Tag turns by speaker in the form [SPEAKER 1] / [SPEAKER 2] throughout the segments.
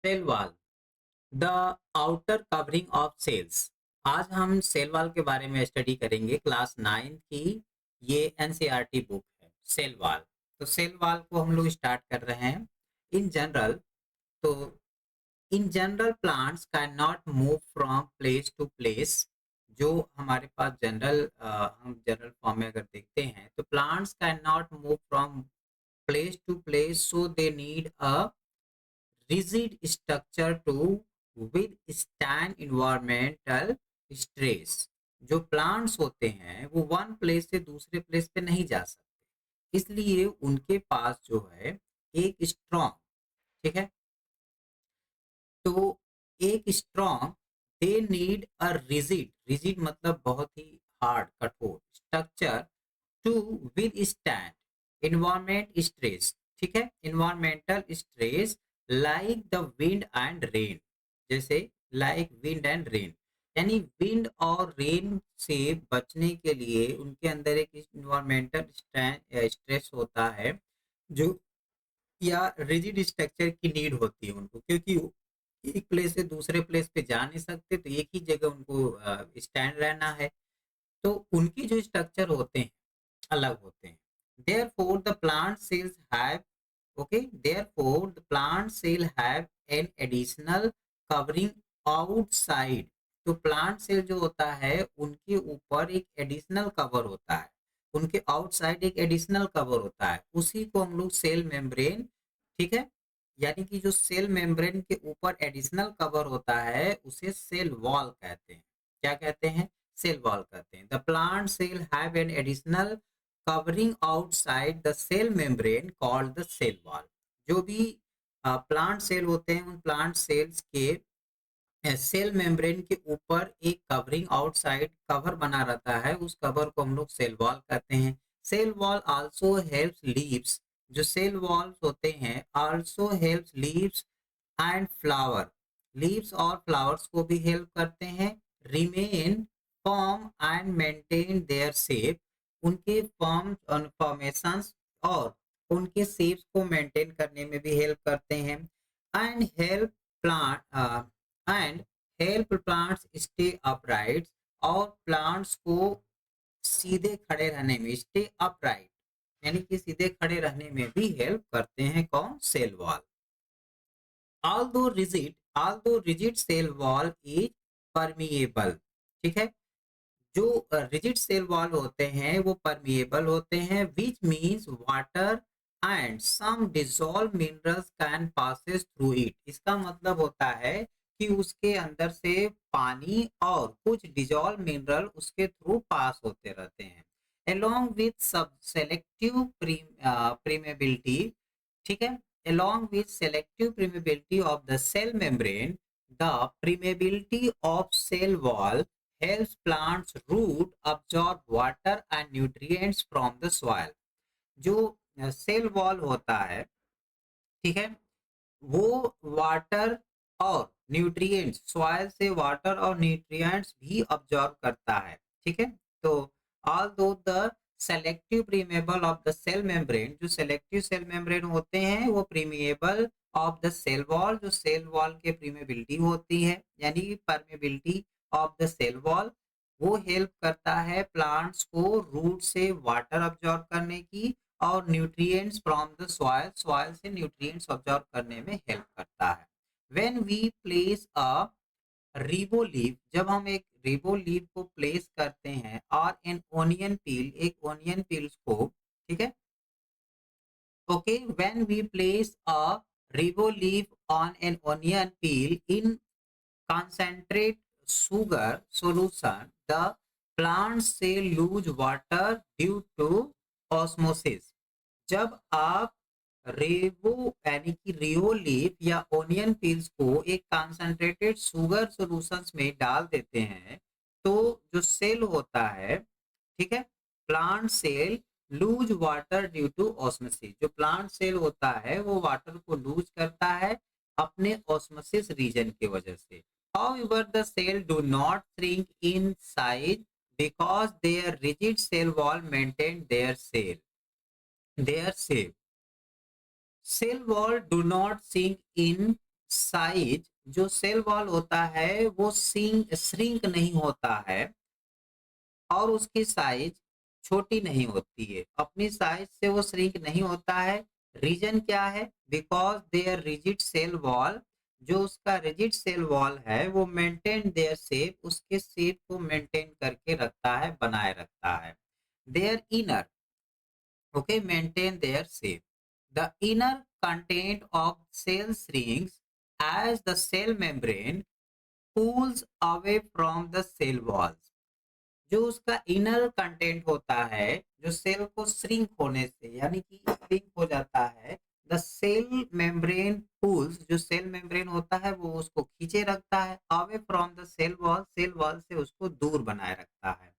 [SPEAKER 1] Cell wall, the outer covering of cells. आज हम cell wall के बारे में स्टडी करेंगे। क्लास 9 की ये एनसीईआरटी बुक है सेल वॉल। तो सेल वॉल को हम लोग स्टार्ट कर रहे हैं। इन जनरल, तो in general plants can not move from place to place. जो हमारे पास हम जनरल फॉर्म में अगर देखते हैं तो plants can not move from place to place, so they need a rigid structure to withstand environmental stress। जो प्लांट्स होते हैं वो वन प्लेस से दूसरे प्लेस पे नहीं जा सकते, इसलिए उनके पास जो है एक स्ट्रॉन्ग, ठीक है, तो एक strong, they need a rigid, rigid मतलब बहुत ही हार्ड, कठोर structure to withstand environment stress. ठीक है, environmental stress like the wind and rain, जैसे लाइक विंड एंड रेन, यानी विंड और रेन से बचने के लिए उनके अंदर एक इन्वायरमेंटल स्ट्रेस होता है, जो या रिजिड स्ट्रक्चर की नीड होती है उनको, क्योंकि वो एक प्लेस से दूसरे प्लेस पे जा नहीं सकते, तो एक ही जगह उनको स्टैंड रहना है। तो उनकी जो स्ट्रक्चर होते हैं अलग होते हैं। Therefore, the plant cells have therefore the plant cell have an additional covering outside। तो प्लांट सेल जो होता है उनके ऊपर एक एडिशनल कवर होता है, उनके आउटसाइड एक एडिशनल कवर होता है, उसी को हम लोग सेल मेम्ब्रेन, ठीक है, यानी कि जो सेल मेम्ब्रेन के ऊपर एडिशनल कवर होता है उसे सेल वॉल कहते हैं। क्या कहते हैं? सेल वॉल कहते हैं। The plant cell have an additional covering outside the cell membrane called the cell wall। जो भी प्लांट सेल होते हैं उन प्लांट सेल्स के सेल मेम्ब्रेन के ऊपर एक कवरिंग आउटसाइड कवर बना रहता है, उस कवर को हम लोग सेल वॉल कहते हैं। Cell wall also helps leaves, जो सेल वॉल्स होते हैं also helps leaves and flower, leaves और फ्लावर्स को भी हेल्प करते हैं। Remain form and maintain their shape, उनके फॉर्मेशंस और उनके शेप्स को मेंटेन करने में भी हेल्प करते हैं। And help plant and help plants stay upright, और प्लांट्स को सीधे खड़े रहने में, स्टे अपराइट यानी कि सीधे खड़े रहने में भी हेल्प करते हैं। कौन? Cell wall. although rigid cell wall is permeable, ठीक है, जो रिजिड सेल वॉल होते हैं वो परमिएबल होते हैं, which means water and some dissolve minerals can passes through it. इसका मतलब होता है कि उसके अंदर से पानी और कुछ डिजॉल्व मिनरल उसके थ्रू पास होते रहते हैं। along with सब सेलेक्टिव permeability, ठीक है, along with selective permeability of the cell membrane, the permeability of cell wall helps plants root absorb water and nutrients from the soil। जो cell wall होता है, ठीक है, वो वाटर और न्यूट्रिएंट्स, सॉइल से वाटर और न्यूट्रिएंट्स भी अब्जॉर्ब करता है। ठीक है, तो although the selective permeable of the cell membrane, जो सेलेक्टिव सेल मेम्ब्रेन होते हैं वो permeable of the cell wall, जो सेल वॉल के प्रीमेबिलिटी होती है, यानी permeability of the cell wall, वो हेल्प करता है प्लांट्स को रूट से वाटर अब्जॉर्ब करने की और nutrients from the soil, soil से न्यूट्रिएंट्स अब्जॉर्ब करने में हेल्प करता है। When we place a rhoeo leaf, जब हम एक रिबो लीफ को प्लेस करते हैं, और एन ओनियन पील, एक ओनियन पील्स को, ठीक है, okay, when we place a rhoeo leaf on an onion peel in concentrate sugar solution, the plant cell lose water due to osmosis। जब आप रेबो यानी कि रियोलीफ या ओनियन पील्स को एक कंसंट्रेटेड शुगर सॉल्यूशंस में डाल देते हैं, तो जो सेल होता है, ठीक है, plant cell lose water due to osmosis, जो प्लांट सेल होता है वो वाटर को लूज करता है अपने ऑस्मोसिस रीजन की वजह से। However, the cell do not shrink in size because their rigid cell wall maintain their shape। Cell wall do not shrink in size जो सेल वॉल होता है वो श्रिंक नहीं होता है और उसकी साइज छोटी नहीं होती है, अपनी साइज से वो श्रिंक नहीं होता है। रीजन क्या है? Because their rigid cell wall, जो उसका रिजिड सेल वॉल है वो मेंटेन देयर शेप, उसके शेप को मेंटेन करके रखता है, बनाए रखता है। Their inner, okay, maintain their shape. The inner content of cell shrinks as the cell membrane pulls away from the cell walls. जो उसका इनर कंटेंट होता है, जो सेल को श्रिंक होने से यानी कि श्रिंक हो जाता है, द सेल मेम्ब्रेन पुल्स, जो सेल मेम्ब्रेन होता है वो उसको खींचे रखता है, away from the cell wall से उसको दूर बनाए रखता है।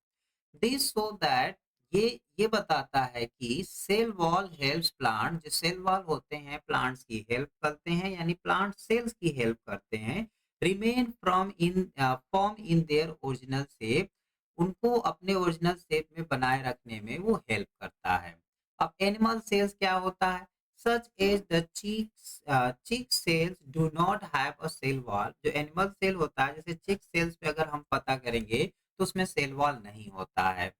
[SPEAKER 1] दिस सो दैट, ये बताता है कि सेल वॉल हेल्प्स प्लांट, जो सेल वॉल होते हैं प्लांट्स की हेल्प करते हैं, यानी प्लांट सेल्स की हेल्प करते हैं, remain from in form in their original shape, उनको अपने ओरिजिनल शेप में बनाए रखने में वो हेल्प करता है। अब एनिमल सेल्स क्या होता है? Such as the cheek cells do not have a cell wall, जो एनिमल सेल होता है जैसे चिक सेल्स पे अगर हम पता करेंगे तो उसमें सेल वॉल नहीं होता है।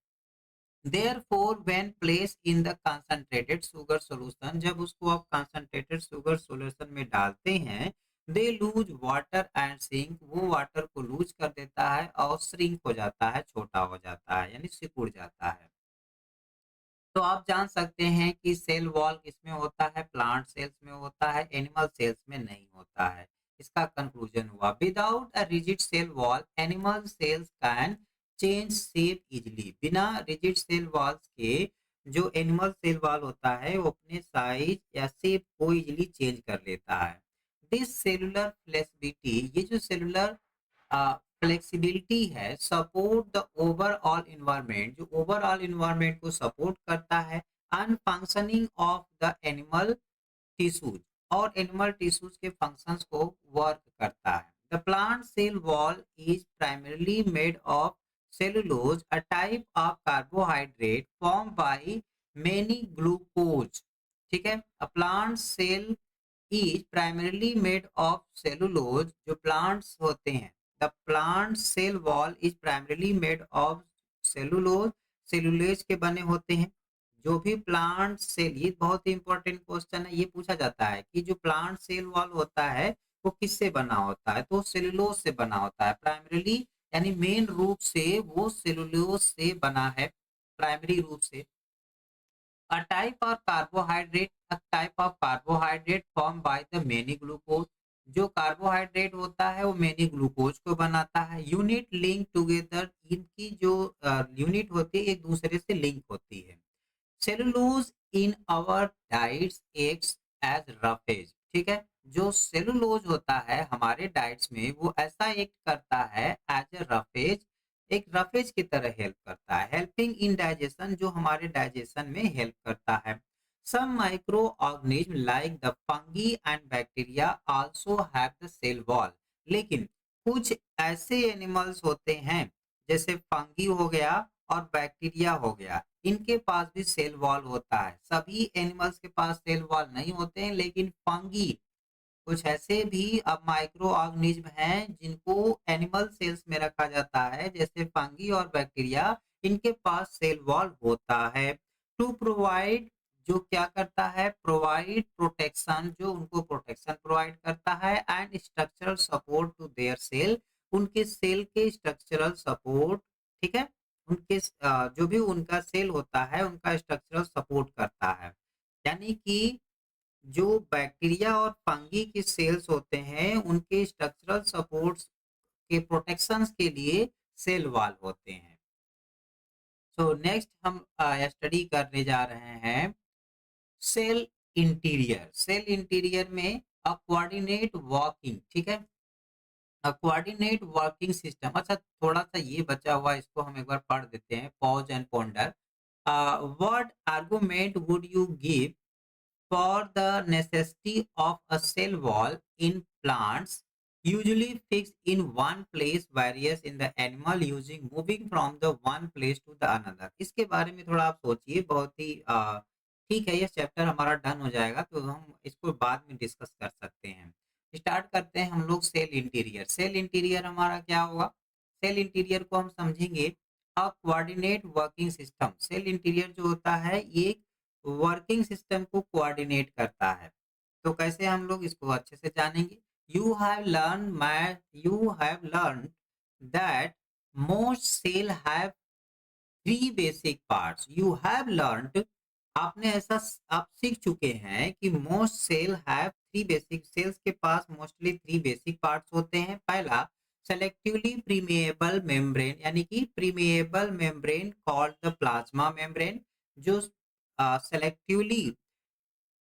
[SPEAKER 1] Therefore, when placed in the concentrated sugar solution, जब उसको आप concentrated sugar solution में डालते हैं, they lose water and shrink, वो वाटर को लूज कर देता है और श्रिंक हो जाता है, छोटा हो जाता है, यानी सिकुड़ जाता है। तो आप जान सकते हैं कि सेल वॉल किसमें होता है? प्लांट सेल्स में होता है, एनिमल सेल्स में नहीं होता है। इसका कंक्लूजन हुआ, without a rigid cell wall animal cells can change shape easily, बिना रिजिड सेल वॉल्स के जो एनिमल सेल वॉल होता है वो अपने साइज या शेप को इजिली चेंज कर लेता है। दिस सेलुलर फ्लेक्सिबिलिटी, ये जो सेलुलर फ्लेक्सिबिलिटी है, सपोर्ट द ओवरऑल इन्वायरमेंट, जो ओवरऑल इन्वायरमेंट को सपोर्ट करता है, and functioning of the animal tissues, और एनिमल टिश्यूज के फंक्शंस को वर्क करता है। The plant cell wall is primarily made of cellulose, a type of carbohydrate form by many glucose. ठीक है, a plant cell is primarily made of cellulose, जो plants होते हैं, the plant cell wall is primarily made of cellulose, cellulose के बने होते हैं। जो भी प्लांट सेल, ये बहुत ही इंपॉर्टेंट क्वेश्चन है, ये पूछा जाता है कि जो प्लांट सेल वॉल होता है वो किससे बना होता है? तो सेलुलोज से बना होता है प्राइमरीली, यानी मेन रूप से वो सेलुलोज से बना है, प्राइमरी रूप से। A type of carbohydrate, a type of carbohydrate formed by the many glucose, जो कार्बोहाइड्रेट होता है वो मेनी ग्लूकोज को बनाता है। यूनिट लिंक टुगेदर, इनकी जो यूनिट होती है एक दूसरे से लिंक होती है। Cellulose in our diets acts as roughage, ठीक है, जो सेलुलोज होता है हमारे डाइट्स में वो ऐसा एक्ट करता है एज ए रफेज, एक रफेज की तरह हेल्प करता है, हेल्पिंग इन डाइजेशन, जो हमारे डाइजेशन में हेल्प करता है। Some micro organism like the fungi and bacteria also have the cell wall, लेकिन कुछ ऐसे एनिमल्स होते हैं जैसे फंगी हो गया और बैक्टीरिया हो गया, इनके पास भी सेल वॉल होता है। सभी एनिमल्स के पास सेल वॉल नहीं होते हैं, लेकिन फंगी, कुछ ऐसे भी अब माइक्रो ऑर्गेनिज्म हैं जिनको एनिमल सेल्स में रखा जाता है, जैसे फंगी और बैक्टीरिया, इनके पास सेल वॉल होता है। टू प्रोवाइड, जो क्या करता है? प्रोवाइड प्रोटेक्शन, जो उनको प्रोटेक्शन प्रोवाइड करता है, and structural support to their cell, उनके सेल के स्ट्रक्चरल सपोर्ट, ठीक है, उनके जो भी उनका सेल होता है उनका स्ट्रक्चरल सपोर्ट करता है। यानी कि जो बैक्टीरिया और फंगी के सेल्स होते हैं उनके स्ट्रक्चरल सपोर्ट्स के प्रोटेक्शंस के लिए सेल वॉल होते हैं। सो नेक्स्ट हम स्टडी करने जा रहे हैं सेल इंटीरियर। सेल इंटीरियर में अ कोऑर्डिनेट वर्किंग, ठीक है, कोऑर्डिनेट वर्किंग सिस्टम। अच्छा, थोड़ा सा ये बचा हुआ, इसको हम एक बार पढ़ देते हैं, pause and ponder. What argument would you give for the necessity of a cell wall in plants, usually fixed in one place, various in the animal using moving from the one place to the another। इसके बारे में थोड़ा आप सोचिए, बहुत ही ठीक है, ये चैप्टर हमारा डन हो जाएगा तो हम इसको बाद में डिस्कस कर सकते हैं। स्टार्ट करते हैं हम लोग सेल इंटीरियर। सेल इंटीरियर हमारा क्या होगा? सेल इंटीरियर को हम समझेंगे a coordinate working system. Cell interior जो होता है ये एक वर्किंग सिस्टम को कोऑर्डिनेट करता है। तो कैसे हम लोग इसको अच्छे से जानेंगे? You have learn that most cell have three basic parts. You have learned, आपने ऐसा आप सीख चुके हैं कि most cell have three basic, cells के पास मोस्टली थ्री बेसिक पार्ट्स होते हैं। पहला, सेलेक्टिवली प्रीमेएबल मेम्ब्रेन, यानी कि permeable membrane called the plasma membrane. जो सेलेक्टिवली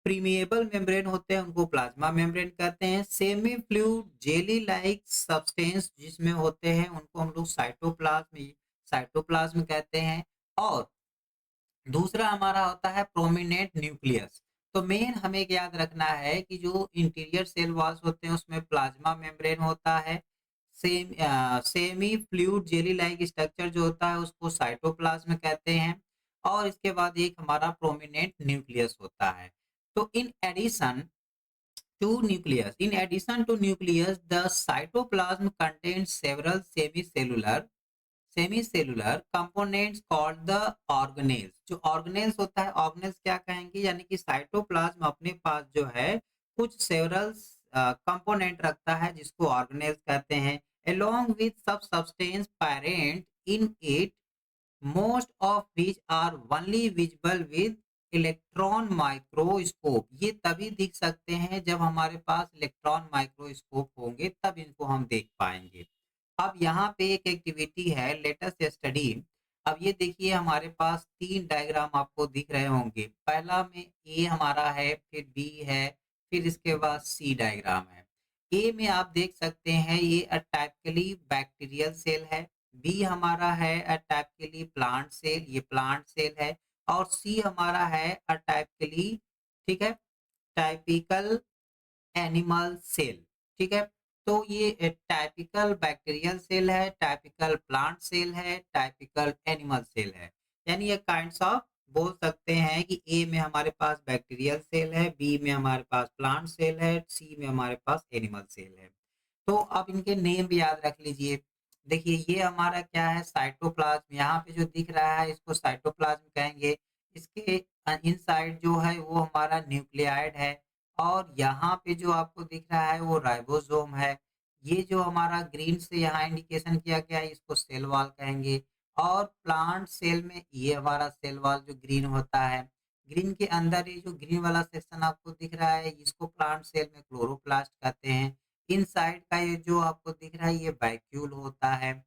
[SPEAKER 1] प्रीमेएबल मेम्ब्रेन होते हैं उनको प्लाज्मा मेम्ब्रेन कहते हैं। Semi fluid jelly like substance जिसमें होते हैं उनको हम लोग साइटोप्लाज्म कहते हैं। और दूसरा हमारा होता है प्रोमिनेंट न्यूक्लियस। तो मेन हमें याद रखना है कि जो इंटीरियर सेल वॉल्स होते हैं उसमें प्लाज्मा मेम्ब्रेन होता है। Semi fluid jelly like structure जो होता है उसको साइटोप्लाज्म कहते हैं। और इसके बाद एक हमारा प्रोमिनेंट न्यूक्लियस होता है। तो in addition to nucleus, the cytoplasm contains several subcellular components called the organelles. जो ऑर्गेनेल्स होता है, ऑर्गेनेल्स क्या कहेंगे, यानी कि साइटोप्लाज्म अपने पास जो है कुछ सेवरल कंपोनेंट रखता है जिसको ऑर्गेनेल्स कहते हैं। along with sub substance present in it, most of which are only visible with electron microscope. ये तभी दिख सकते हैं जब हमारे पास इलेक्ट्रॉन माइक्रोस्कोप होंगे, तब इनको हम देख पाएंगे। अब यहाँ पे एक एक्टिविटी है, लेटेस्ट स्टडी। अब ये देखिए हमारे पास तीन डायग्राम आपको दिख रहे होंगे। पहला में ए हमारा है, फिर बी है, फिर इसके बाद सी डायग्राम है। ए में आप देख सकते हैं ये टाइपिकली बैक्टीरियल सेल है। बी हमारा है टाइपिकली प्लांट सेल, ये प्लांट सेल है। और सी हमारा है टाइपिकली, ठीक है, टाइपिकल एनिमल सेल। ठीक है, तो ये टाइपिकल बैक्टीरियल सेल है, टाइपिकल प्लांट सेल है, टाइपिकल एनिमल सेल है। यानी ये काइंड्स ऑफ बोल सकते हैं कि ए में हमारे पास बैक्टीरियल सेल है, बी में हमारे पास प्लांट सेल है, सी में हमारे पास एनिमल सेल है। तो अब इनके नेम भी याद रख लीजिए। देखिए ये हमारा क्या है, साइटोप्लाज्म। यहाँ पे जो दिख रहा है इसको साइटोप्लाज्म कहेंगे। इसके इनसाइड जो है वो हमारा न्यूक्लियाइड है। और यहाँ पे जो आपको दिख रहा है वो राइबोसोम है। ये जो हमारा ग्रीन से यहाँ इंडिकेशन किया गया है इसको सेल वॉल कहेंगे। और प्लांट सेल में ये हमारा सेल वॉल जो ग्रीन होता है, ग्रीन के अंदर ये जो ग्रीन वाला सेक्शन आपको दिख रहा है इसको प्लांट सेल में क्लोरोप्लास्ट कहते हैं। इनसाइड का ये जो आपको दिख रहा है ये वैक्यूल होता है।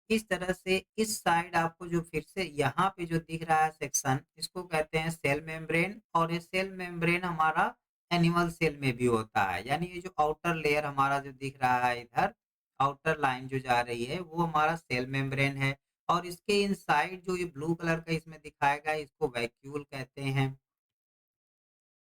[SPEAKER 1] इस तरह से इस साइड आपको जो फिर से यहाँ पे जो दिख रहा है सेक्शन, इसको कहते हैं सेल मेम्ब्रेन। और ये सेल मेम्ब्रेन हमारा एनिमल सेल में भी होता है। यानी ये जो आउटर लेयर हमारा जो दिख रहा है इधर, आउटर लाइन जो जा रही है वो हमारा सेल मेम्ब्रेन है। और इसके इनसाइड जो ये ब्लू कलर का इसमें दिखाया गया है इसको वैक्यूल कहते हैं।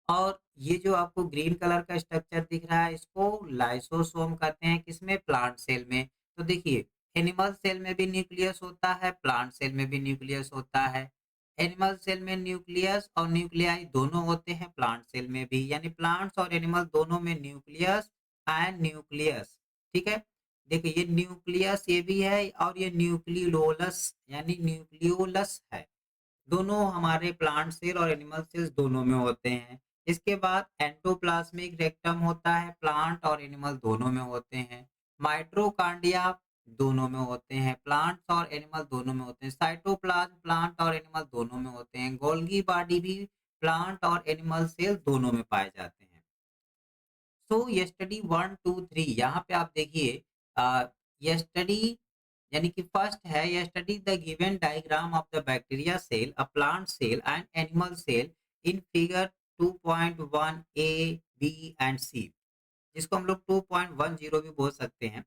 [SPEAKER 1] और ये जो आपको ग्रीन कलर का स्ट्रक्चर दिख रहा है इसको लाइसोसोम कहते हैं, किसमें, प्लांट सेल में। तो देखिए एनिमल सेल में भी न्यूक्लियस होता है, प्लांट सेल में भी न्यूक्लियस होता है। एनिमल सेल में न्यूक्लियस और न्यूक्लियाई दोनों होते हैं, प्लांट सेल में भी। यानी प्लांट्स और एनिमल दोनों में न्यूक्लियस एंड न्यूक्लियस। ठीक है, देखिए ये न्यूक्लियस ये भी है और ये न्यूक्लियोलस यानी न्यूक्लियोलस है। दोनों हमारे प्लांट सेल और एनिमल सेल्स दोनों में होते हैं। इसके बाद एंडोप्लाज्मिक रेक्टम होता है, प्लांट और एनिमल दोनों में होते हैं। माइट्रोकांडिया दोनों में होते हैं, प्लांट्स और एनिमल दोनों में होते हैं। साइटोप्लाज्म प्लांट और एनिमल दोनों में होते हैं। गोल्गी बॉडी भी प्लांट और एनिमल सेल दोनों में पाए जाते हैं। सो यस्टडी 1 2 3 यहाँ पे आप देखिए यस्टडी यानी कि फर्स्ट है, study the given diagram of the bacteria cell, a plant cell and animal cell in figure 2.1 A B and C, जिसको हम लोग 2.10 भी बोल सकते हैं।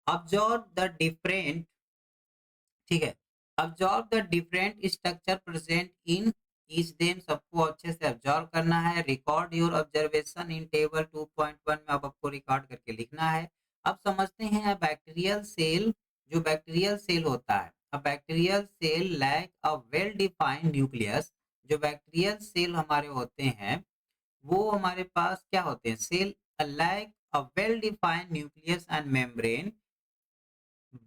[SPEAKER 1] ऑब्जर्व द डिफरेंट, ठीक है, observe the different structure present in each them, सबको अच्छे से ऑब्जर्व करना है। Record your observation in table 2.1 में अब आपको रिकॉर्ड करके लिखना है। अब समझते हैं बैक्टीरियल सेल। जो बैक्टीरियल सेल होता है, a bacterial cell lack a well defined nucleus. जो बैक्टीरियल सेल हमारे होते हैं वो हमारे पास क्या होते हैं, cell lack a well defined nucleus and membrane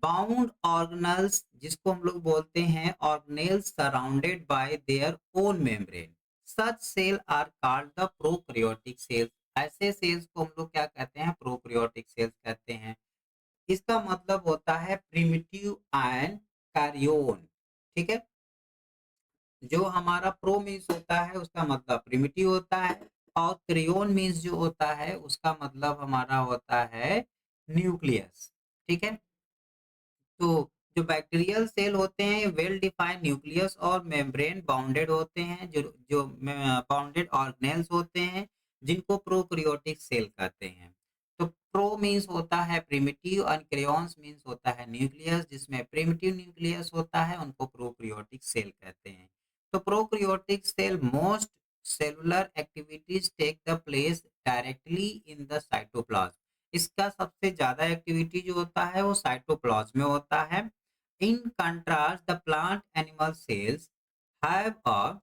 [SPEAKER 1] bound organelles, जिसको हम लोग बोलते हैं organelles surrounded by their own membrane, such cell are called the prokaryotic cells. ऐसे सेल्स को हम लोग क्या कहते हैं? प्रोकैरियोटिक सेल्स कहते हैं। इसका मतलब होता है प्रिमिटिव एंड कार्योन। ठीक है, जो हमारा प्रो मीन्स होता है उसका मतलब प्रिमिटिव होता है, और क्रियोन मीन्स जो होता है उसका मतलब हमारा होता है न्यूक्लियस। ठीक है, तो जो बैक्टीरियल सेल होते हैं वेल डिफाइंड न्यूक्लियस और मेम्ब्रेन बाउंडेड होते हैं, जो जो बाउंडेड ऑर्गेनेल्स होते हैं, जिनको प्रोकैरियोटिक सेल कहते हैं। तो प्रो मीन्स होता है प्रिमिटिव और क्रियोन्स मीन्स होता है न्यूक्लियस, जिसमें प्रिमिटिव न्यूक्लियस होता है उनको प्रोकैरियोटिक सेल कहते हैं। तो prokaryotic cell most cellular activities take the place directly in the cytoplasm. इसका सबसे ज्यादा एक्टिविटी जो होता है वो साइटोप्लाज्म में होता है। In contrast the plant animal cells have a,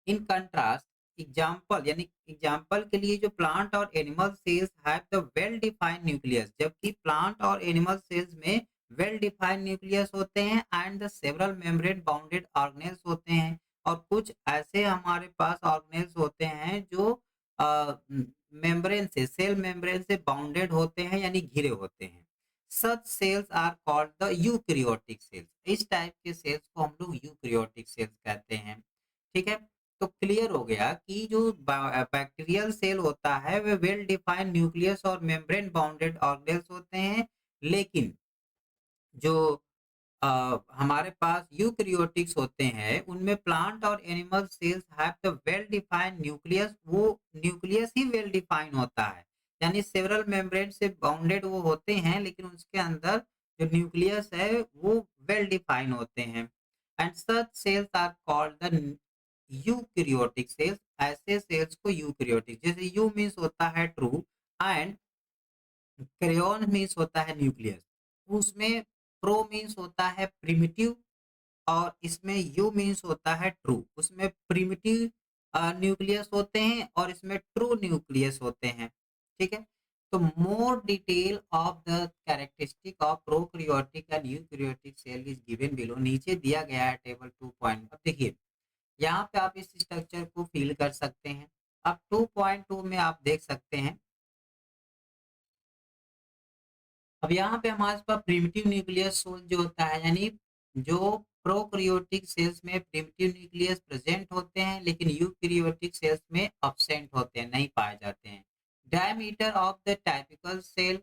[SPEAKER 1] in contrast example, यानी एग्जांपल के लिए जो प्लांट और animal cells have the well defined nucleus, जबकि प्लांट और एनिमल सेल्स में वेल डिफाइंड न्यूक्लियस होते हैं and the several membrane bounded organelles होते हैं। और कुछ ऐसे हमारे पास ऑर्गेनेल्स होते हैं जो मेम्ब्रेन से, सेल मेम्ब्रेन से बाउंडेड होते हैं यानी घिरे होते हैं। Such cells are called the eukaryotic cells. इस टाइप के सेल्स को हम लोग यूकैरियोटिक सेल्स कहते हैं। ठीक है, तो क्लियर हो गया कि जो बैक्टीरियल सेल होता है वे वेल डिफाइंड न्यूक्लियस और मेम्ब्रेन बाउंडेड ऑर्गेनेल्स होते हैं, लेकिन जो हमारे पास यूकैरियोटिक्स होते हैं उनमें प्लांट और animal cells have the well defined nucleus, वो न्यूक्लियस ही वेल डिफाइन होता है, यानी सेवरल मेम्ब्रेन से बाउंडेड वो होते हैं लेकिन उसके अंदर जो न्यूक्लियस है वो वेल डिफाइन होते हैं। And such cells are called the eukaryotic cells. ऐसे सेल्स को यूकैरियोटिक, जैसे यू मीन्स होता है ट्रू एंड क्रेयॉन मीन्स होता है न्यूक्लियस, उसमें प्रो मीन्स होता है प्रिमिटिव और इसमें यू मीन्स होता है ट्रू। उसमें प्रिमिटिव न्यूक्लियस होते हैं और इसमें ट्रू न्यूक्लियस होते हैं। ठीक है, तो more detail of the characteristic of prokaryotic and eukaryotic cell is given below. नीचे दिया गया है टेबल 2 अब देखिए यहाँ पे आप इस स्ट्रक्चर को फील कर सकते हैं। अब 2.2 में आप देख सकते हैं, अब यहाँ पे हमारे पास प्रिमिटिव न्यूक्लियस जो होता है, यानी जो प्रोकैरियोटिक सेल्स में प्रिमिटिव न्यूक्लियस प्रेजेंट होते हैं लेकिन यूकैरियोटिक सेल्स में अब्सेंट होते हैं, नहीं पाए जाते हैं। Diameter of the typical cell,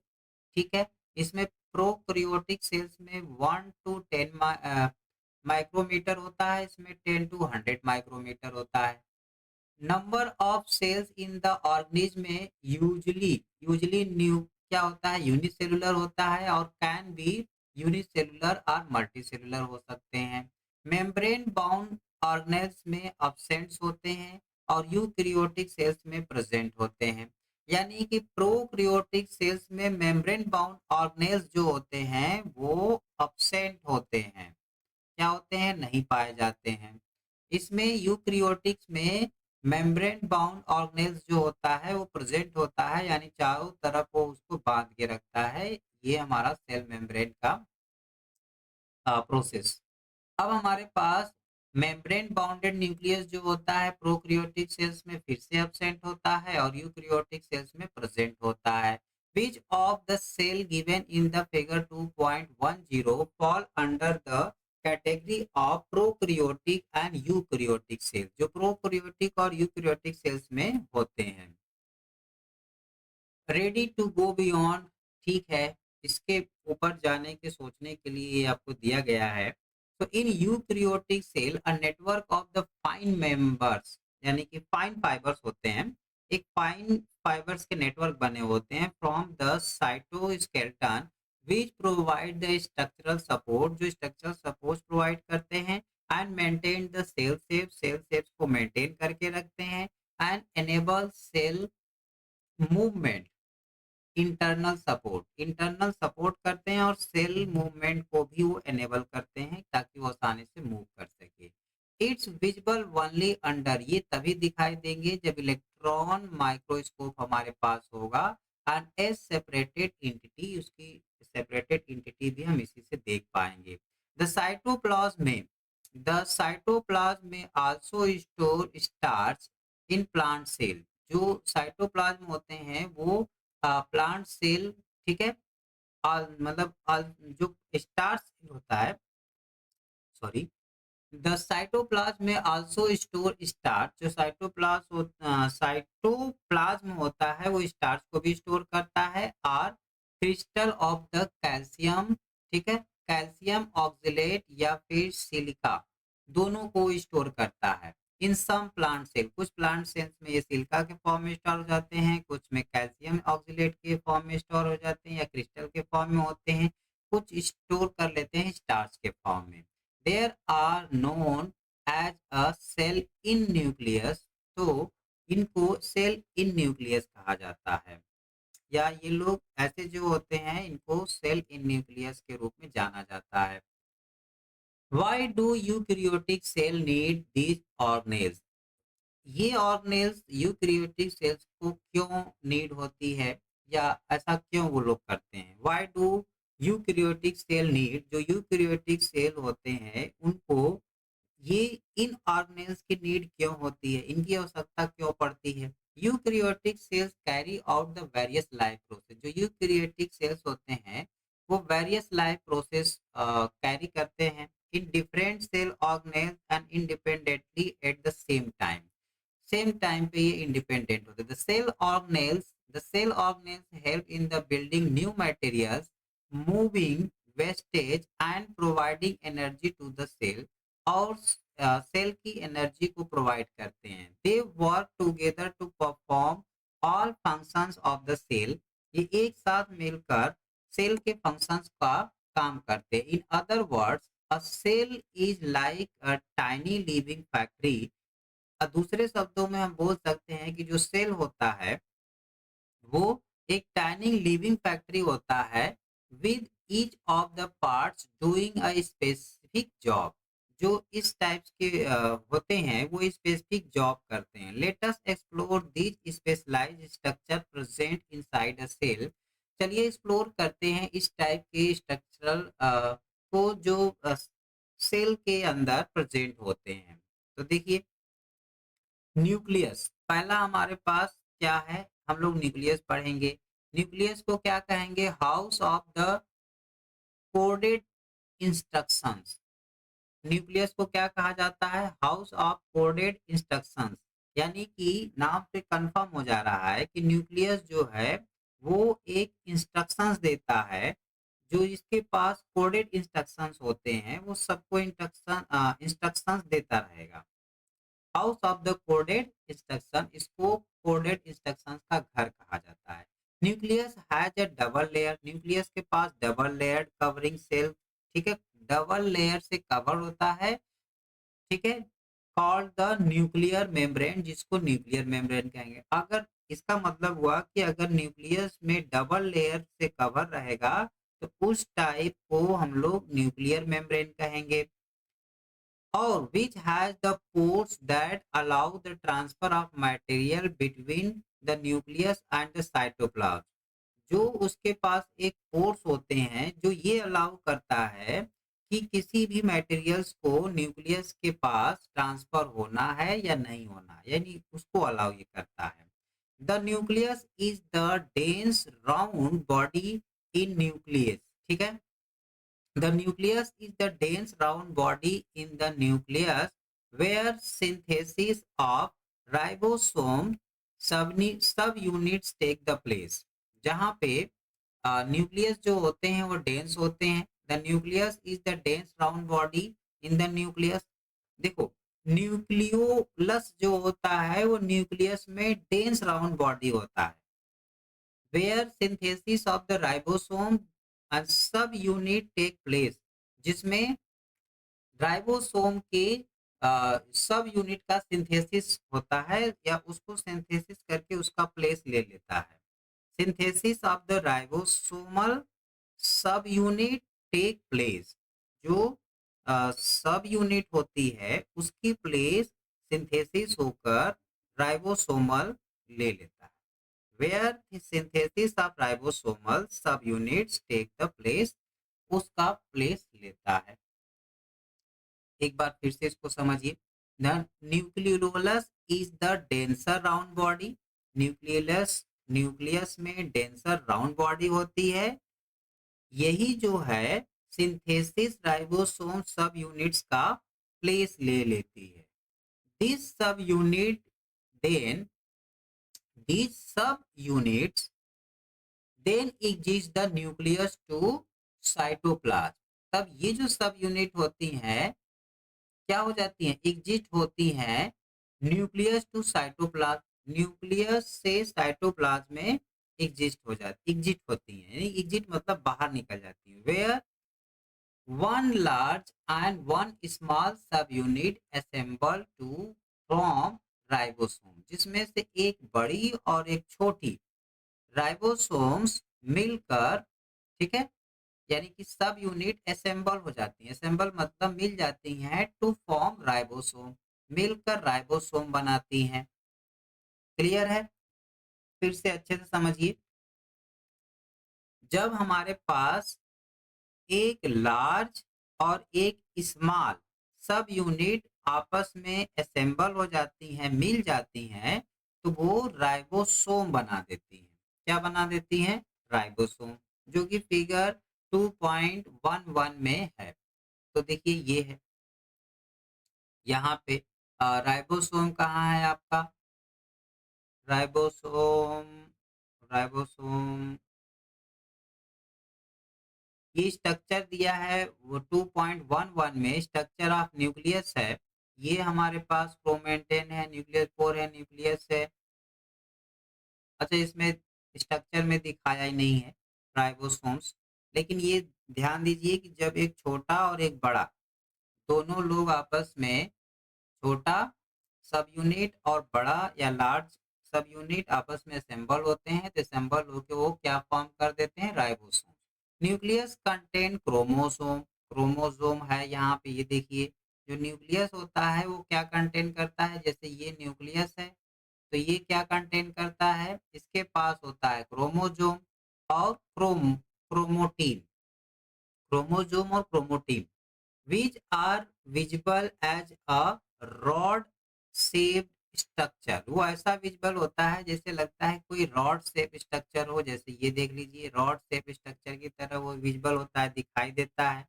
[SPEAKER 1] ठीक है, इसमें प्रोकैरियोटिक सेल्स में 1 to 10 माइक्रोमीटर होता है, इसमें 10 to 100 माइक्रोमीटर होता है। Number of cells in the organism में यूजली यूजली न्यू क्या होता है? यूनिसेलुलर होता है और कैन बी यूनिसेलुलर और मल्टीसेलुलर हो सकते हैं। मेम्ब्रेन बाउंड ऑर्गेनेल्स में अब्सेंट्स होते हैं और यूकैरियोटिक सेल्स में प्रेजेंट होते हैं। यानी कि प्रोकैरियोटिक सेल्स में मेम्ब्रेन बाउंड ऑर्गेनेल्स जो होते हैं वो अब्सेंट होते हैं, क्या होते हैं? नहीं पाए जाते हैं। इसमें यूकैरियोटिक्स में मेम्ब्रेन बाउंड ऑर्गेनेल्स जो होता है वो प्रेजेंट होता है, यानी चारों तरफ वो उसको बांध के रखता है। ये हमारा सेल मेम्ब्रेन का प्रोसेस। अब हमारे पास मेम्ब्रेन बाउंडेड न्यूक्लियस जो होता है प्रोकैरियोटिक सेल्स में फिर से एब्सेंट होता है और यूकैरियोटिक सेल्स में प्रेजेंट होता है। Which of the cell given in the figure 2.10 fall under the category of prokaryotic and eukaryotic cells, जो प्रोकैरियोटिक और यूकैरियोटिक सेल्स में होते हैं। रेडी टू गो बियॉन्ड, ठीक है, इसके ऊपर जाने के सोचने के लिए ये आपको दिया गया है। तो in eukaryotic cell a network of the fine members, यानी कि फाइन फाइबर्स होते हैं, एक फाइन फाइबर्स के नेटवर्क बने होते हैं from the cytoskeleton which provide the structural support, जो स्ट्रक्चरल सपोर्ट प्रोवाइड करते हैं and maintain the cell shape, cell shapes को मेंटेन करके रखते हैं and enable cell movement. Internal support करते हैं और सेल मूवमेंट को भी वो एनेबल करते हैं ताकि वो आसानी से मूव कर सके। इट्स विजिबल ओनली अंडर, ये तभी दिखाई देंगे जब इलेक्ट्रॉन माइक्रोस्कोप हमारे पास होगा, एंड एज सेपरेटेड इंटिटी, उसकी सेपरेटेड इंटिटी भी हम इसी से देख पाएंगे। द साइटोप्लाज्म में also store starch in plant cell. जो साइटोप्लाज्म होते हैं वो प्लांट सेल, ठीक है, मतलब जो स्टार्च होता है, सॉरी, द साइटोप्लाज्म में आल्सो स्टोर स्टार्च। जो साइटोप्लाज्म होता है वो स्टार्च को भी स्टोर करता है, और क्रिस्टल ऑफ द कैल्शियम, ठीक है, कैल्शियम ऑक्सलेट या फिर सिलिका, दोनों को स्टोर करता है। इन सम प्लांट सेल, कुछ प्लांट सेल्स में ये सिलिका के फॉर्म में स्टोर हो जाते हैं, कुछ में कैल्शियम ऑक्सलेट के फॉर्म में स्टोर हो जाते हैं या क्रिस्टल के फॉर्म में होते हैं, कुछ स्टोर कर लेते हैं स्टार्च के फॉर्म में। There are known as a cell in nucleus, तो इनको सेल इन न्यूक्लियस कहा जाता है, या ये लोग ऐसे जो होते हैं इनको सेल इन न्यूक्लियस के रूप में जाना जाता है। Why do eukaryotic cell need these organelles? ये ऑर्गेनेल्स यूकैरियोटिक सेल्स को क्यों नीड होती है, या ऐसा क्यों वो लोग करते हैं? Why do eukaryotic cell need, जो यूकैरियोटिक सेल होते हैं उनको ये इन ऑर्गेनेल्स की नीड क्यों होती है, इनकी आवश्यकता क्यों पड़ती है? Eukaryotic cells carry out the various life process. जो यूकैरियोटिक सेल्स होते हैं वो वेरियस लाइफ प्रोसेस कैरी करते हैं in different cell organelles and independently at the same time पे ये इंडिपेंडेंट होते हैं। The cell organelles help in the building new materials, moving wastage and providing energy to the cell, और cell की एनर्जी को प्रोवाइड करते हैं। They work together to perform all functions of the cell. ये एक साथ मिलकर सेल के फंक्शंस का काम करते हैं। In other words, a cell is like a tiny living factory. दूसरे शब्दों में हम बोल सकते हैं कि जो सेल होता है वो एक टाइनी लिविंग फैक्ट्री होता है, with each of the parts doing a specific job. जो इस टाइप्स के होते हैं वो स्पेसिफिक जॉब करते हैं। Let us explore this specialized structure present inside a cell. चलिए एक्सप्लोर करते हैं इस टाइप के स्ट्रक्चरल को जो सेल के अंदर प्रेजेंट होते हैं। तो देखिए, न्यूक्लियस पहला हमारे पास क्या है, हम लोग न्यूक्लियस पढ़ेंगे। न्यूक्लियस को क्या कहेंगे? House of the coded instructions. Nucleus को क्या कहा जाता है? House of coded instructions. यानी कि नाम से कंफर्म हो जा रहा है कि न्यूक्लियस जो है वो एक इंस्ट्रक्शंस देता है। जो इसके पास कोडेड इंस्ट्रक्शंस होते हैं वो सबको इंस्ट्रक्शंस देता रहेगा। House of the coded instruction, इसको कोडेड इंस्ट्रक्शंस का घर कहा जाता है। Nucleus has a double layer. Nucleus के पास डबल लेयर कवरिंग सेल, ठीक है, डबल लेयर से कवर होता है, ठीक है, कॉल्ड द न्यूक्लियर मेम्ब्रेन, जिसको न्यूक्लियर मेम्ब्रेन कहेंगे। अगर इसका मतलब हुआ कि अगर न्यूक्लियस में डबल लेयर से कवर रहेगा तो उस टाइप को हम लोग न्यूक्लियर मेम्ब्रेन कहेंगे। और which has the pores that allow the transfer of material between the nucleus and the cytoplasm। जो उसके पास एक पोर्स होते हैं जो ये अलाउ करता है कि किसी भी मटेरियल्स को न्यूक्लियस के पास ट्रांसफर होना है या नहीं होना, यानी उसको अलाउ ये करता है। The nucleus is the dense round body in nucleus, ठीक है। The nucleus is the dense round body in the nucleus where synthesis of ribosome subunits take the place। जहाँ पे न्यूक्लियस जो होते हैं वो डेंस होते हैं। The nucleus is the dense round body in the nucleus. देखो, न्यूक्लियोलस जो होता है वो न्यूक्लियस में डेंस राउंड बॉडी होता है, where synthesis of the ribosome and subunit take place, जिसमें राइबोसोम के सब यूनिट का सिंथेसिस होता है या उसको सिंथेसिस करके उसका प्लेस ले लेता है। Synthesis of the ribosomal sub unit take place. जो सब यूनिट होती है उसकी प्लेस सिंथेसिस होकर राइबोसोमल ले लेता है। Where the synthesis of ribosomal sub units take the place, उसका प्लेस लेता है। एक बार फिर से इसको समझिए। The nucleolus is the denser round body. Nucleus nucleus में डेंसर राउंड बॉडी होती है। यही जो है सिंथेसिस राइबोसोम सब यूनिट्स का प्लेस ले लेती है। This sub unit then these sub units then exist the nucleus to cytoplasm। तब ये जो सब यूनिट होती हैं क्या हो जाती हैं, एग्जिट होती हैं न्यूक्लियस टू साइटोप्लाज्म, न्यूक्लियस से साइटोप्लाज्म में एग्जिट होती हैं। एग्जिट मतलब बाहर निकल जाती है। Where one large and one small sub unit assemble to form ribosome, जिसमें से एक बड़ी और एक छोटी राइबोसोम्स मिलकर, ठीक है, यानी कि सब यूनिट असेंबल हो जाती हैं। असेंबल मतलब मिल जाती हैं टू फॉर्म राइबोसोम, मिलकर राइबोसोम बनाती हैं। क्लियर है? फिर से अच्छे से समझिए। जब हमारे पास एक लार्ज और एक स्मॉल सब यूनिट आपस में असेंबल हो जाती हैं, मिल जाती हैं, तो वो राइबोसोम बना देती हैं। क्या बना देती हैं? राइबोसोम, जो कि फिगर 2.11 में है। तो देखिए ये है यहाँ पे राइबोसोम कहाँ है आपका? राइबोसोम राइबोसोम ये स्ट्रक्चर दिया है वो 2.11 में, स्ट्रक्चर ऑफ न्यूक्लियस है। ये हमारे पास क्रोमेटिन है, न्यूक्लियस पोर है, न्यूक्लियस है। अच्छा, इसमें स्ट्रक्चर में दिखाया ही नहीं है राइबोसोम्स, लेकिन ये ध्यान दीजिए कि जब एक छोटा और एक बड़ा दोनों लोग आपस में, छोटा सब यूनिट और बड़ा या लार्ज सब यूनिट आपस में असेंबल होते हैं, तो असेंबल होकर वो क्या फॉर्म कर देते हैं? Ribosome. Nucleus contain chromosome, chromosome है यहाँ पे, ये देखिए जो न्यूक्लियस होता है वो क्या कंटेन करता है, जैसे ये न्यूक्लियस है तो ये क्या कंटेन करता है, इसके पास होता है क्रोमोसोम और क्रोमोटीन, क्रोमोसोम और क्रोमोटीन which are visible as a rod shaped structure। वो ऐसा विजिबल होता है जैसे लगता है कोई रॉड शेप स्ट्रक्चर हो, जैसे ये देख लीजिए रॉड शेप स्ट्रक्चर की तरह वो विजिबल होता है, दिखाई देता है।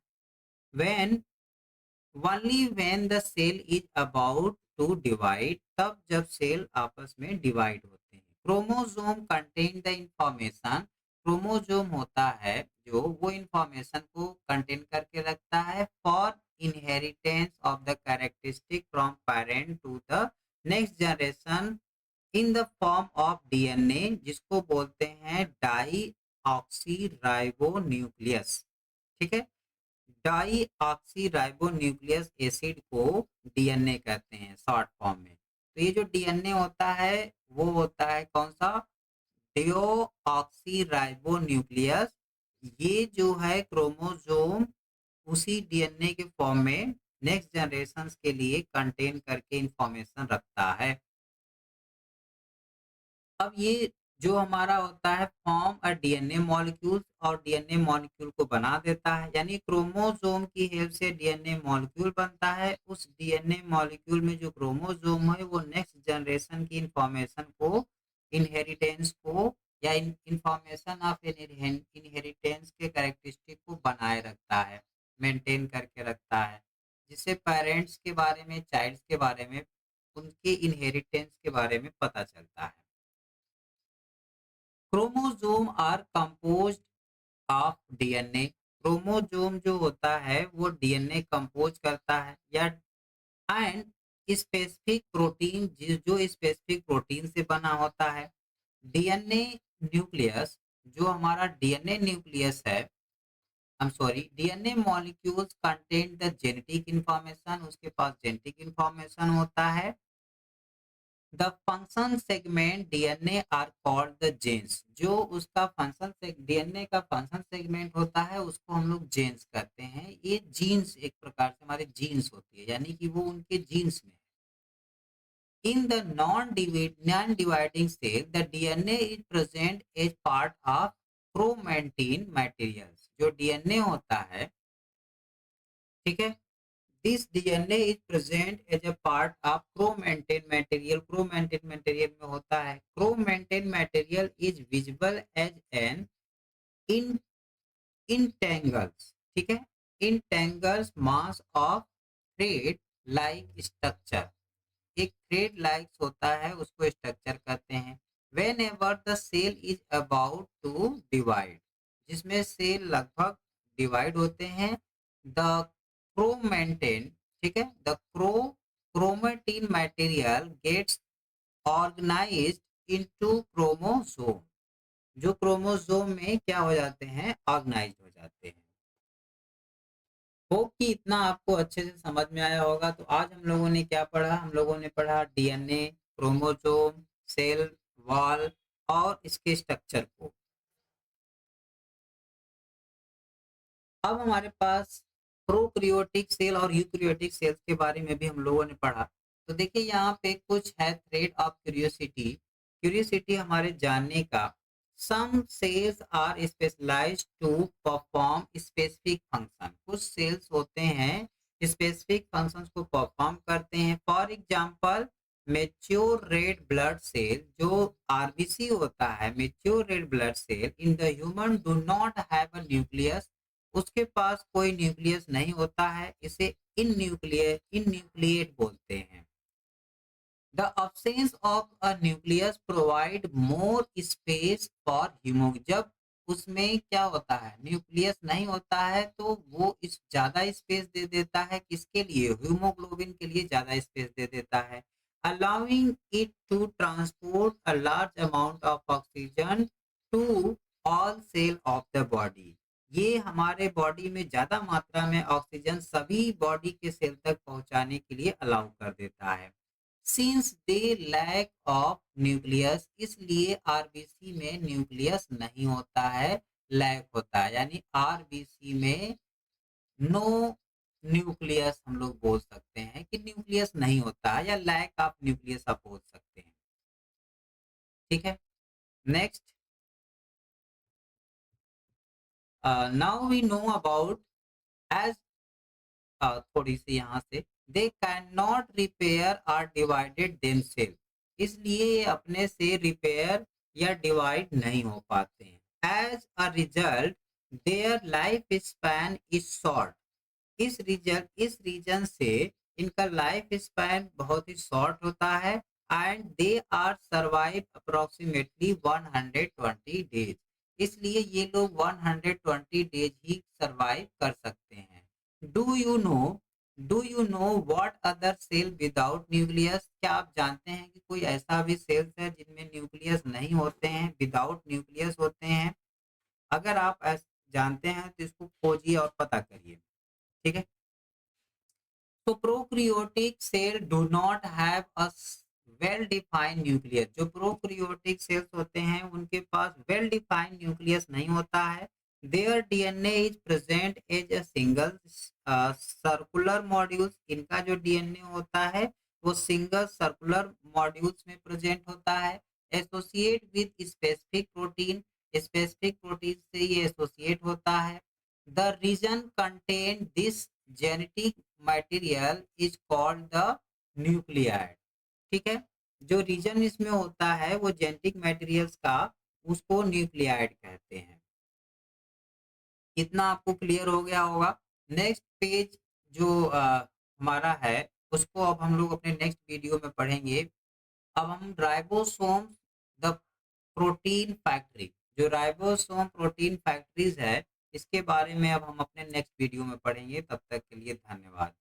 [SPEAKER 1] when only when the cell is about to divide, तब जब सेल आपस में डिवाइड होते हैं। Chromosome contain the information, chromosome होता है जो वो इंफॉर्मेशन को कंटेन करके रखता है for inheritance of the characteristic from parent to the next generation in the form of DNA, जिसको बोलते हैं डाई ऑक्सी राइबो न्यूक्लियस। ठीक है, deoxy ribo nucleus acid को डीएनए कहते हैं शॉर्ट फॉर्म में। तो ये जो डीएनए होता है वो होता है कौन सा? Deoxy ribo nucleus. ये जो है क्रोमोसोम उसी डीएनए के फॉर्म में नेक्स्ट जनरेशन के लिए कंटेन करके इंफॉर्मेशन रखता है। अब ये जो हमारा होता है फॉर्म और डीएनए मॉलिक्यूल, और डीएनए मॉलिक्यूल को बना देता है, यानी क्रोमोसोम की हेल्प से डीएनए मॉलिक्यूल बनता है। उस डीएनए मॉलिक्यूल में जो क्रोमोसोम है वो नेक्स्ट जनरेशन की इंफॉर्मेशन को, इनहेरिटेंस को, या इंफॉर्मेशन ऑफ इनहेरिटेंस के कैरेक्टरिस्टिक को बनाए रखता है, मेंटेन करके रखता है, जिससे पेरेंट्स के बारे में, चाइल्ड्स के बारे में, उनके इनहेरिटेंस के बारे में पता चलता है। Chromosome are composed of DNA, chromosome जो होता है वो डीएनए कंपोज करता है, या एंड स्पेसिफिक प्रोटीन, जो स्पेसिफिक प्रोटीन से बना होता है। डीएनए न्यूक्लियस, जो हमारा डीएनए न्यूक्लियस है, I am sorry, DNA molecules contain the genetic information, उसके पास जेनेटिक इंफॉर्मेशन होता है। The function segment DNA are called the genes, जो उसका फंक्शन डीएनए का फंक्शन सेगमेंट होता है उसको हम लोग जीन्स कहते हैं। ये जीन्स एक प्रकार से हमारे जीन्स होती है, यानी कि वो उनके जीन्स में है। In the non-dividing cell, the DNA is present as part of chromatin materials. जो DNA होता है, ठीक है, this DNA is present as a part of chromatin material. Chromatin material में होता है, chromatin material is visible as an in entangles, ठीक है, entangles mass of thread like structure. एक थ्रेड लाइक्स होता है, उसको स्ट्रक्चर कहते हैं. Whenever the cell is about to divide, जिसमें सेल लगभग डिवाइड होते हैं, द क्रोमेटिन, ठीक है, the chromatin material gets organized into chromosome. जो क्रोमोसोम में क्या हो जाते हैं, ऑर्गेनाइज हो जाते हैं. होप कि इतना आपको अच्छे से समझ में आया होगा. तो आज हम लोगों ने क्या पढ़ा, हम लोगों ने पढ़ा डीएनए, क्रोमोसोम, सेल वॉल और इसके स्ट्रक्चर को. अब हमारे पास प्रोकैरियोटिक सेल और यूकैरियोटिक सेल्स के बारे में भी हम लोगों ने पढ़ा. तो देखिए यहाँ पे कुछ है थ्रेड ऑफ क्यूरियोसिटी. क्यूरियोसिटी हमारे जानने का. Some cells are specialised to perform specific function. कुछ सेल्स होते हैं स्पेसिफिक फंक्शंस को परफॉर्म करते हैं. For example mature red blood cell, जो आरबीसी होता है, mature red blood cell in the human do not have a nucleus. उसके पास कोई न्यूक्लियस नहीं होता है, इसे इनन्यूक्लिएट बोलते हैं. The absence of a nucleus provide more space for hemoglobin. जब उसमें क्या होता है, न्यूक्लियस नहीं होता है, तो वो इस ज्यादा स्पेस दे देता है. किसके लिए, हीमोग्लोबिन के लिए ज्यादा स्पेस दे देता है. allowing it to transport a large amount of oxygen to all cell of the body. ये हमारे बॉडी में ज्यादा मात्रा में ऑक्सीजन सभी बॉडी के सेल तक पहुंचाने के लिए अलाउ कर देता है. Since they lack of nucleus, इसलिए आरबीसी में न्यूक्लियस नहीं होता है, लैक होता है. यानी आरबीसी में नो न्यूक्लियस हम लोग बोल सकते हैं कि न्यूक्लियस नहीं होता है, या लैक ऑफ न्यूक्लियस आप बोल सकते हैं. ठीक है, next. Now we know about as, थोड़ी सी यहाँ से, they can not repair or divided themselves. इसलिए ये अपने से रिपेयर या डिवाइड नहीं हो पाते हैं. As a result their life span is short. इस रीजन से इनका लाइफ स्पैन बहुत ही शॉर्ट होता है. And they are survive approximately 120 days. इसलिए ये लोग 120 डेज ही सर्वाइव कर सकते हैं. Do you know what other cell without nucleus. क्या आप जानते हैं कि कोई ऐसा भी सेल्स है जिनमें न्यूक्लियस नहीं होते हैं, विदाउट न्यूक्लियस होते हैं? अगर आप जानते हैं तो इसको खोजिए और पता करिए. ठीक है, तो prokaryotic cell do not have a well defined nucleus. जो प्रोकैरियोटिक सेल्स होते हैं उनके पास वेल डिफाइंड न्यूक्लियस नहीं होता है. Their DNA is present as a single circular modules. इनका जो डीएनए होता है वो सिंगल सर्कुलर मॉड्यूल्स में प्रेजेंट होता है. Associate with specific protein. Specific protein से ये एसोसिएट होता है. The region contain this genetic material is called the nucleoid. ठीक है, जो रीजन इसमें होता है वो जेनेटिक मटेरियल्स का, उसको न्यूक्लियाइड कहते हैं. इतना आपको क्लियर हो गया होगा. नेक्स्ट पेज जो हमारा है उसको अब हम लोग अपने नेक्स्ट वीडियो में पढ़ेंगे. अब हम राइबोसोम द प्रोटीन फैक्ट्री, जो राइबोसोम प्रोटीन फैक्ट्रीज है, इसके बारे में अब हम अपने नेक्स्ट वीडियो में पढ़ेंगे. तब तक के लिए धन्यवाद.